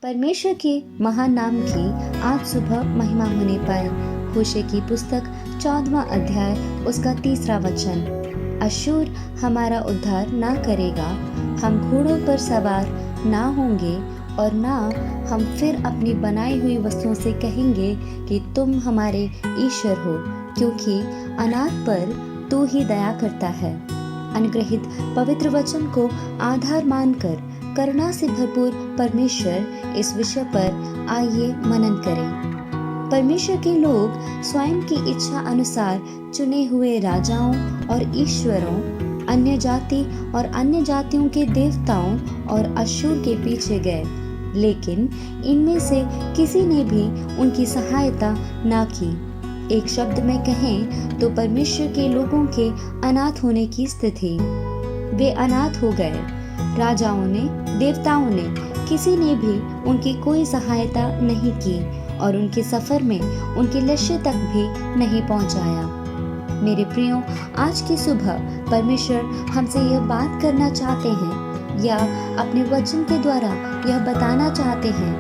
परमेश्वर के महान नाम की आज सुबह महिमा होने पर होशे की पुस्तक 14वां अध्याय उसका 3रा वचन। अश्शूर हमारा उद्धार ना करेगा, हम घोड़ों पर सवार ना होंगे और ना हम फिर अपनी बनाई हुई वस्तुओं से कहेंगे कि तुम हमारे ईश्वर हो, क्योंकि अनाथ पर तू ही दया करता है। अनुग्रहित पवित्र वचन को आधार मानकर करुणा से भरपूर परमेश्वर इस विषय पर आइए मनन करें। परमेश्वर के लोग स्वयं की इच्छा अनुसार चुने हुए राजाओं और ईश्वरों, अन्य जाति और अन्य जातियों के देवताओं और अश्शूर के पीछे गए, लेकिन इनमें से किसी ने भी उनकी सहायता ना की। एक शब्द में कहें तो परमेश्वर के लोगों के अनाथ होने की स्थिति। वे अनाथ हो गए। राजाओं ने, देवताओं ने, किसी ने भी उनकी कोई सहायता नहीं की और उनके सफर में उनके लक्ष्य तक भी नहीं पहुंचाया। मेरे प्रियो, आज की सुबह परमेश्वर हमसे यह बात करना चाहते हैं या अपने वचन के द्वारा यह बताना चाहते हैं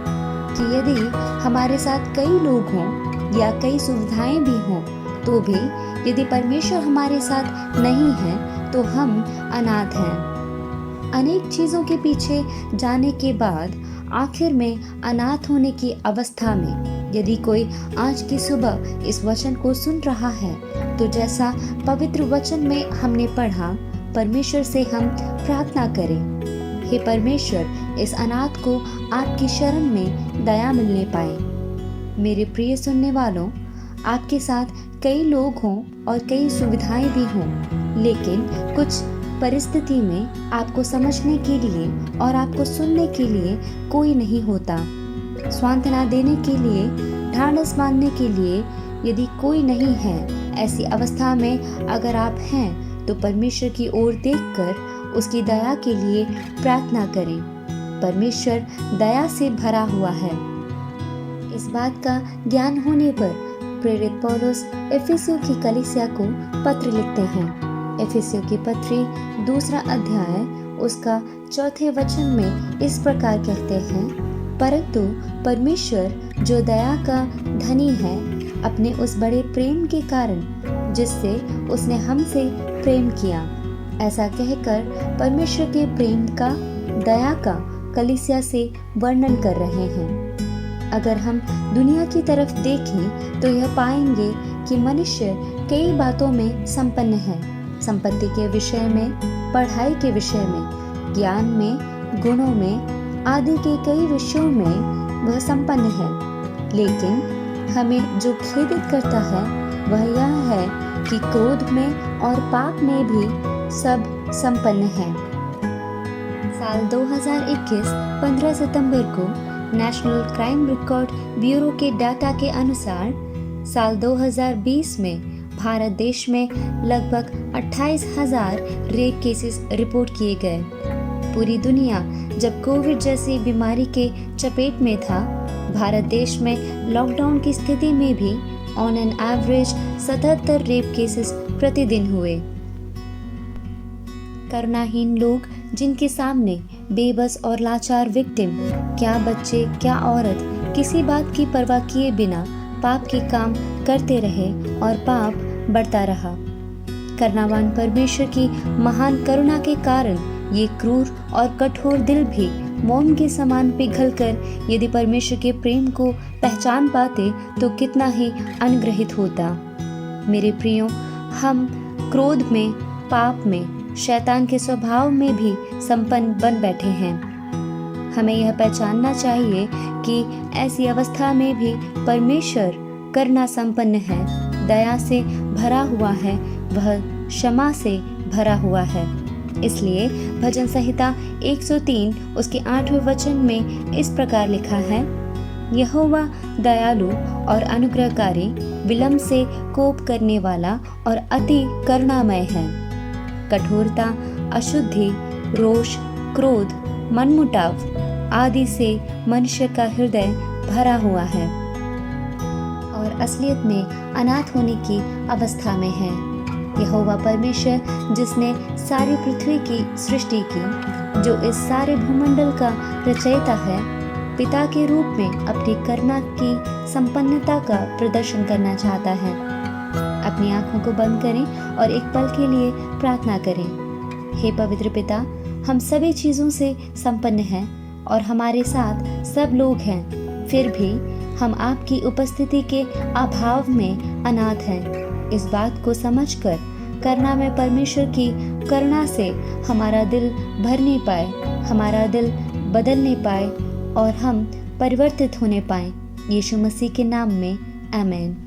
कि यदि हमारे साथ कई लोग हों या कई सुविधाएं भी हों, तो भी यदि परमेश्वर हमारे साथ नहीं है तो हम अनाथ हैं। अनेक चीजों के पीछे जाने के बाद आखिर में अनाथ होने की अवस्था में यदि कोई आज की सुबह इस वचन को सुन रहा है, तो जैसा पवित्र वचन में हमने पढ़ा, परमेश्वर से हम प्रार्थना करें, हे परमेश्वर, इस अनाथ को आपकी शरण में दया मिलने पाए। मेरे प्रिय सुनने वालों, आपके साथ कई लोग हों और कई सुविधाएं भी हों, लेकिन कुछ परिस्थिति में आपको समझने के लिए और आपको सुनने के लिए कोई नहीं होता। सांत्वना देने के लिए, ढांढस बांधने के लिए यदि कोई नहीं है, ऐसी अवस्था में अगर आप हैं तो परमेश्वर की ओर देखकर उसकी दया के लिए प्रार्थना करें। परमेश्वर दया से भरा हुआ है। इस बात का ज्ञान होने पर प्रेरित पौलुस एफिसियों की कलीसिया को पत्र लिखते हैं। एफिसियों की पत्री 2रा अध्याय उसका 4थे वचन में इस प्रकार कहते हैं, परंतु परमेश्वर जो दया का धनी है, अपने उस बड़े प्रेम के कारण जिससे उसने हमसे प्रेम किया। ऐसा कहकर परमेश्वर के प्रेम का, दया का कलीसिया से वर्णन कर रहे हैं। अगर हम दुनिया की तरफ देखें तो यह पाएंगे कि मनुष्य कई बातों में संपन्न है। संपत्ति के विषय में, पढ़ाई के विषय में, ज्ञान में, गुणों में आदि के कई विषयों में वह संपन्न है। लेकिन हमें जो खेदित करता है वह यह है कि क्रोध में और पाप में भी सब संपन्न है। साल 2021 15 सितंबर को नेशनल क्राइम रिकॉर्ड ब्यूरो के डाटा के अनुसार साल 2020 में भारत देश में लगभग 28,000 रेप केसेस रिपोर्ट किए गए। पूरी दुनिया जब कोविड जैसी बीमारी के चपेट में था, भारत देश में लॉकडाउन की स्थिति में भी on an average 77 rape cases प्रतिदिन हुए। करुणाहीन लोग जिनके सामने बेबस और लाचार विक्टिम, क्या बच्चे क्या औरत, किसी बात की परवाह किए बिना पाप के काम करते रहे और पाप बढ़ता रहा। करुणावान परमेश्वर की महान करुणा के कारण ये क्रूर और कठोर दिल भी मोम के समान पिघलकर यदि परमेश्वर के प्रेम को पहचान पाते तो कितना ही अनुग्रहित होता। मेरे प्रियो, हम क्रोध में, पाप में, शैतान के स्वभाव में भी संपन्न बन बैठे हैं। हमें यह पहचानना चाहिए कि ऐसी अवस्था में भी परमेश्वर करुणा संपन्न है, दया से भरा हुआ है, वह क्षमा से भरा हुआ है। इसलिए भजन संहिता 103 उसके 8वें वचन में इस प्रकार लिखा है, यहोवा दयालु और अनुग्रहकारी, विलंब से कोप करने वाला और अति करुणामय है। कठोरता, अशुद्धि, रोष, क्रोध, मनमुटाव आदि से मनुष्य का हृदय भरा हुआ है और असलियत में अनाथ होने की अवस्था में है। यहोवा परमेश्वर जिसने सारी पृथ्वी की सृष्टि की, जो इस सारे भूमंडल का रचयिता है, पिता के रूप में अपनी करुणा की संपन्नता का प्रदर्शन करना चाहता है। अपनी आंखों को बंद करें और एक पल के लिए प्रार्थना करें। हे पवित्र पिता, हम सभी चीज़ों से संपन्न हैं और हमारे साथ सब लोग हैं, फिर भी हम आपकी उपस्थिति के अभाव में अनाथ हैं। इस बात को समझकर करना में परमेश्वर की करुणा से हमारा दिल भरने पाए, हमारा दिल बदलने पाए और हम परिवर्तित होने पाएं। यीशु मसीह के नाम में आमीन।